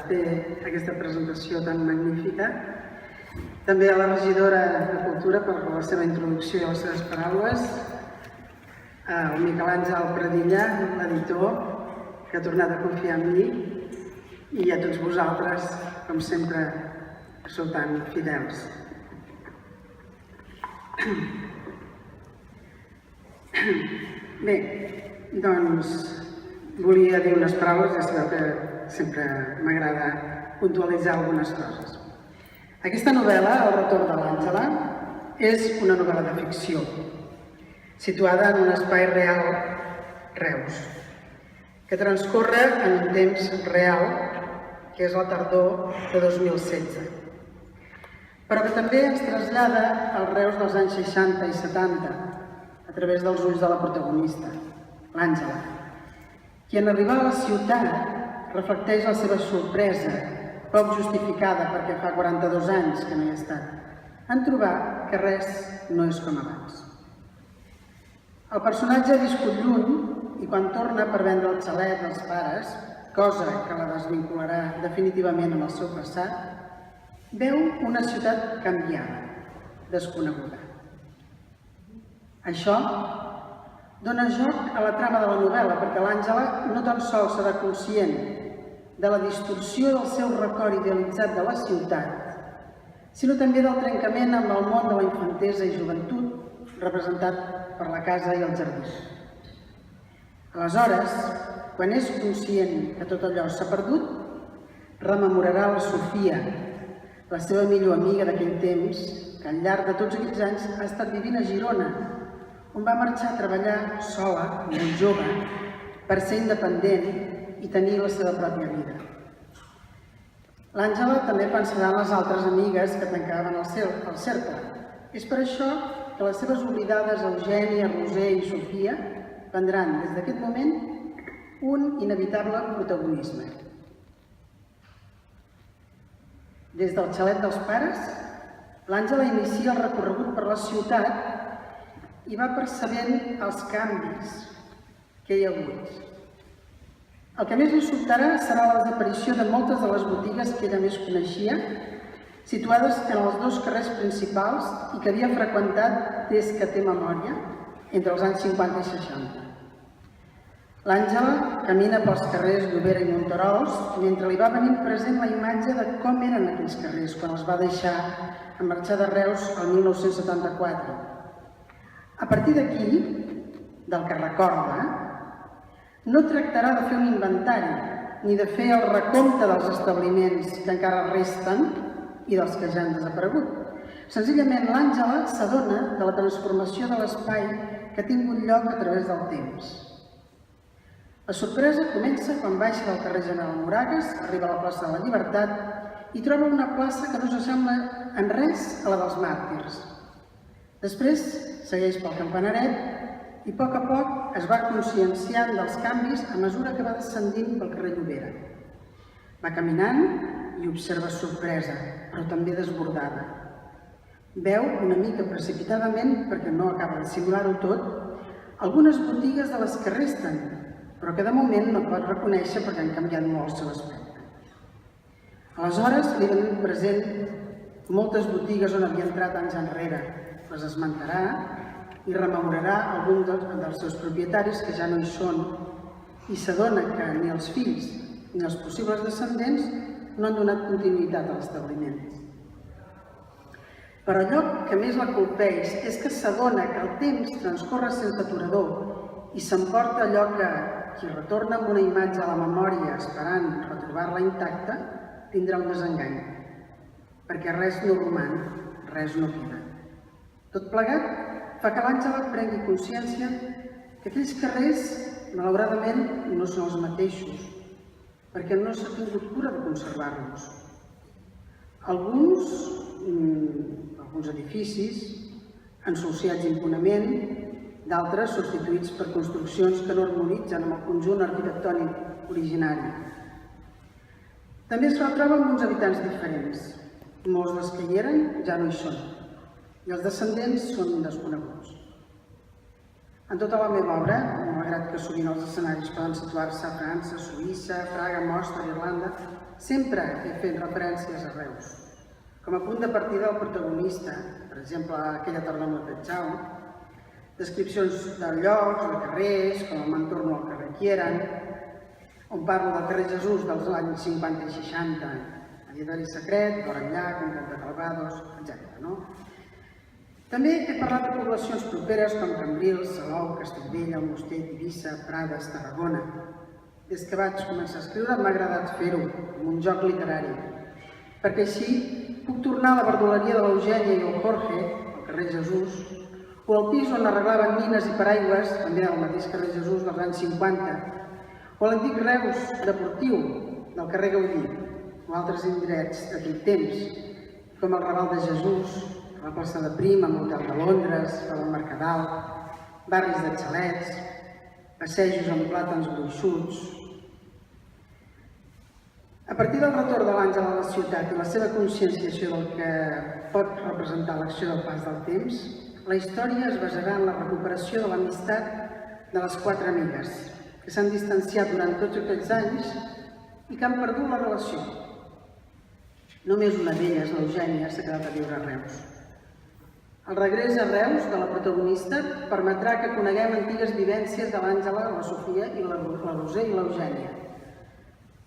fer aquesta presentació tan magnífica. També a la regidora de Cultura per la seva introducció i les seves paraules, al Miquel Àngel Pradilla, l'editor, que ha tornat a confiar en mi, i a tots vosaltres, com sempre, que sou tan fidels. Bé, doncs volia dir unes paraules, ja sabeu que sempre m'agrada puntualitzar algunes coses. Aquesta novel·la, El retorn de l'Àngela, és una novel·la de ficció, situada en un espai real, Reus, que transcorre en un temps real, que és la tardor de 2016, però que també ens trasllada al Reus dels anys 60 i 70, a través dels ulls de la protagonista, l'Àngela, qui en arribar a la ciutat reflecteix la seva sorpresa, poc justificada perquè fa 42 anys que no hi ha estat, en trobar que res no és com abans. El personatge ha viscut lluny i quan torna per vendre el xalet dels pares, cosa que la desvincularà definitivament amb el seu passat, veu una ciutat canviada, desconeguda. Això dona joc a la trama de la novel·la perquè l'Àngela no tan sols serà conscient de la distorsió del seu record idealitzat de la ciutat, sinó també del trencament amb el món de la infantesa i joventut representat per la casa i el jardí. Aleshores, quan és conscient que tot allò s'ha perdut, rememorarà la Sofia, la seva millor amiga d'aquell temps, que al llarg de tots aquests anys ha estat vivint a Girona, on va marxar a treballar sola, molt jove, per ser independent i tenir la seva pròpia vida. L'Àngela també pensarà en les altres amigues que tancaven el cercle. És per això que les seves oblidades Eugènia, Roser i Sofia prendran des d'aquest moment un inevitable protagonisme. Des del xalet dels pares, l'Àngela inicia el recorregut per la ciutat i va percebent els canvis que hi ha hagut. El que més li sobtarà serà la desaparició de moltes de les botigues que ella més coneixia, situades en els dos carrers principals i que havia freqüentat des que té memòria, entre els anys 50 i 60. L'Àngela camina pels carrers Llobera i Monterols mentre li va venint present la imatge de com eren aquells carrers quan els va deixar en marxar de Reus el 1974. A partir d'aquí, del que recorda, no tractarà de fer un inventari ni de fer el recompte dels establiments que encara resten i dels que ja han desaparegut. Senzillament, l'Àngela s'adona de la transformació de l'espai que ha tingut lloc a través del temps. La sorpresa comença quan baixa del carrer General Moragues, arriba a la plaça de la Llibertat i troba una plaça que no s'assembla en res a la dels màrtirs. Després segueix pel Campanaret i a poc es va conscienciant dels canvis a mesura que va descendint pel carrer Llobera. Va caminant i observa sorpresa, però també desbordada. Veu una mica precipitadament, perquè no acaba de simular-ho tot, algunes botigues de les que resten, però que de moment no pot reconèixer perquè han canviat molt el seu aspecte. Aleshores li venen present moltes botigues on havia entrat anys enrere. Les esmentarà i rememorarà algun dels seus propietaris que ja no hi són i s'adona que ni els fills ni els possibles descendents no han donat continuïtat a l'establiment. Però allò que més la colpeix és que s'adona que el temps transcorre sense aturador i s'emporta allò que qui retorna amb una imatge a la memòria esperant retrobar-la intacta tindrà un desengany, perquè res no roman, res no queda. Tot plegat fa que l'Àngela prengui consciència que aquells carrers, malauradament, no són els mateixos, perquè no s'ha tingut cura de conservar-los. Alguns edificis ensolciats impunement, d'altres substituïts per construccions que no harmonitzen amb el conjunt arquitectònic originari. També es retroba amb uns habitants diferents. Molts dels que hi eren ja no hi són, i els descendents són desconeguts. En tota la meva obra, malgrat que sovint els escenaris poden situar-se a França, Suïssa, Praga, Mostar, Irlanda, sempre he fet referències a Reus. Com a punt de partida del protagonista, per exemple, aquella tarda amb la Petxau, descripcions de llocs, de carrers, com el m'entorno al carrer Quieren, on parlo del carrer Jesús dels anys 50 i 60, a Lledari Secret, Borellà, Comtat de Calvados, etc. També he parlat de poblacions properes com Cambrils, Salou, Castellbell, Almoster, Eivissa, Prades, Tarragona. Des que vaig començar a escriure m'ha agradat fer-ho, com un joc literari, perquè així puc tornar a la verdoleria de l'Eugènia i el Jorge, al carrer Jesús, o al pis on arreglaven nines i paraigües, també al mateix carrer Jesús dels anys 50, o a l'antic Reus deportiu del carrer Gaudí, o altres indrets d'aquell temps, com el Raval de Jesús, la plaça de Prim, amb l'Hotel de Londres, el Mercadal, barris de xalets, passejos amb plàtans gruixuts. A partir del retorn de l'Àngel a la ciutat i la seva conscienciació del que pot representar l'acció del pas del temps, la història es basarà en la recuperació de l'amistat de les 4 amigues, que s'han distanciat durant tots aquells anys i que han perdut la relació. Només una d'elles, l'Eugènia, s'ha quedat a viure a Reus. El regrés a Reus de la protagonista permetrà que coneguem antigues vivències de l'Àngela, la Sofia, i la Roser i l'Eugènia.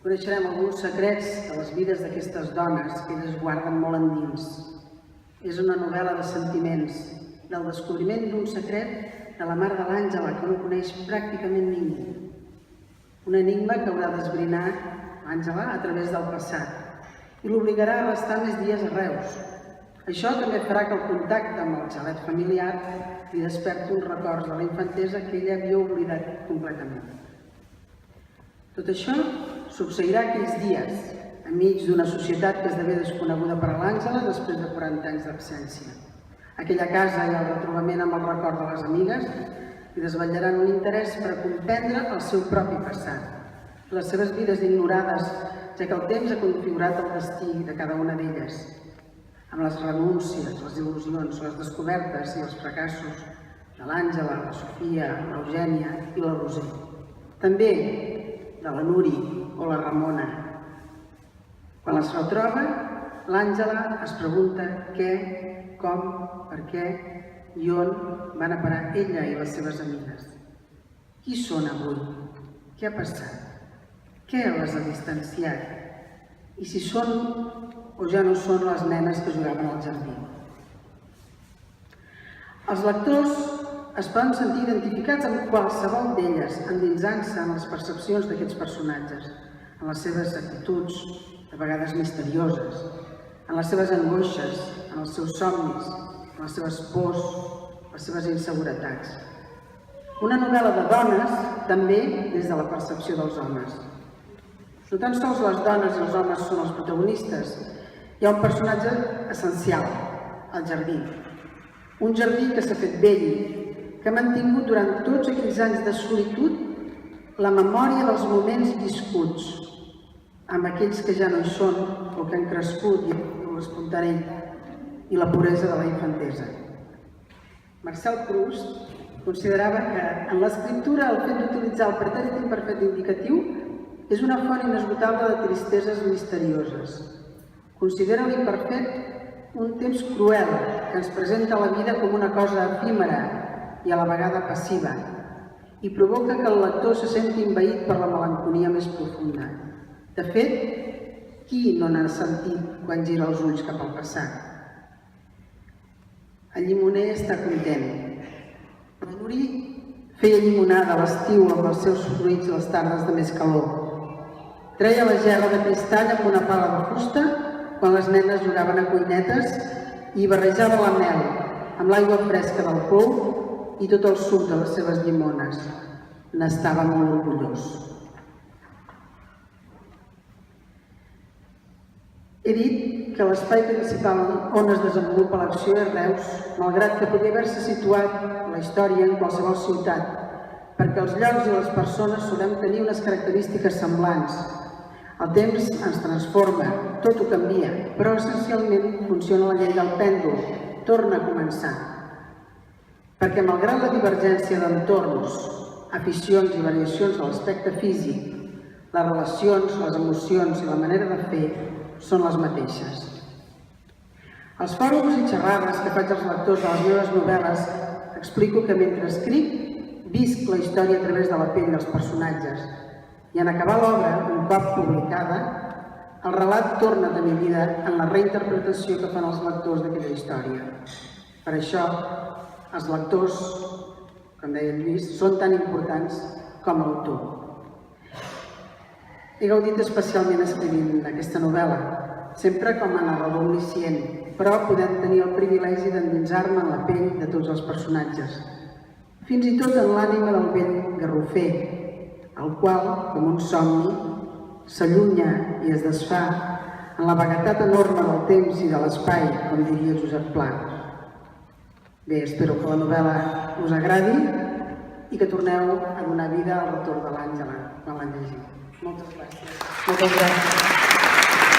Coneixerem alguns secrets de les vides d'aquestes dones que elles guarden molt endins. És una novel·la de sentiments, del descobriment d'un secret de la mare de l'Àngela que no coneix pràcticament ningú. Un enigma que haurà d'esbrinar l'Àngela a través del passat i l'obligarà a restar més dies a Reus. Això també farà que el contacte amb el xalet familiar li desperti uns records de la infantesa que ella havia oblidat completament. Tot això succeirà aquells dies, enmig d'una societat que esdevé desconeguda per a l'Àngela després de 40 anys d'absència. Aquella casa i el retrobament amb el record de les amigues li desvetllaran un interès per comprendre el seu propi passat, les seves vides ignorades, ja que el temps ha configurat el destí de cada una d'elles, amb les renúncies, les il·lusions, les descobertes i els fracassos de l'Àngela, la Sofia, l'Eugènia i la Roser. També de la Nuri o la Ramona. Quan les retroba, l'Àngela es pregunta què, com, per què i on van a parar ella i les seves amigues. Qui són avui? Què ha passat? Què les ha distanciat? I si són o ja no són les nenes que jugaven al jardí? Els lectors es poden sentir identificats amb qualsevol d'elles, endinsant-se en les percepcions d'aquests personatges, en les seves actituds, de vegades misterioses, en les seves angoixes, en els seus somnis, en les seves pors, les seves inseguretats. Una novel·la de dones, també des de la percepció dels homes. No tan sols les dones i els homes són els protagonistes, hi ha un personatge essencial, el jardí. Un jardí que s'ha fet vell, que ha mantingut durant tots aquells anys de solitud la memòria dels moments viscuts, amb aquells que ja no hi són o que han crescut i l'espontanell i la puresa de la infantesa. Marcel Proust considerava que en l'escriptura el fet d'utilitzar el pretèrit imperfecte indicatiu és una font inesgotable de tristeses misterioses. Considera l'imperfect un temps cruel que ens presenta la vida com una cosa efímera i a la vegada passiva i provoca que el lector se senti envaït per la melancolia més profunda. De fet, qui no n'ha sentit quan gira els ulls cap al passat? El llimoner està content. La Nuri feia llimonada a l'estiu amb els seus fruits les tardes de més calor. Treia la gerra de cristall amb una pala de fusta quan les nenes jugaven a cuinetes i barrejava la mel amb l'aigua fresca del pou i tot el suc de les seves llimones. N'estava molt orgullós. He dit que l'espai principal on es desenvolupa l'acció és Reus, malgrat que podria haver-se situat la història en qualsevol ciutat, perquè els llocs i les persones solem tenir unes característiques semblants. El temps ens transforma, tot ho canvia, però essencialment funciona la llei del pèndol, torna a començar. Perquè malgrat la divergència d'entorns, aficions i variacions de l'aspecte físic, les relacions, les emocions i la manera de fer són les mateixes. Als fòrums i xerrades que faig als lectors de les meves novel·les explico que mentre escric visc la història a través de la pell dels personatges i en acabar l'obra, un cop publicada, el relat torna a tenir vida en la reinterpretació que fan els lectors d'aquella història. Per això, els lectors, com deia en Lluís, són tan importants com l'autor. He gaudit especialment escrivint aquesta novel·la, sempre com a narrador omniscient, però podent tenir el privilegi d'endinsar-me en la pell de tots els personatges, fins i tot en l'ànima del vell garrofer, el qual, com un somni, s'allunya i es desfà en la vaguetat enorme del temps i de l'espai, com diria Josep Pla. Bé, espero que la novel·la us agradi i que torneu a donar vida al retorn de l'Àngela quan la llegiu. Moltes gràcies. Moltes gràcies.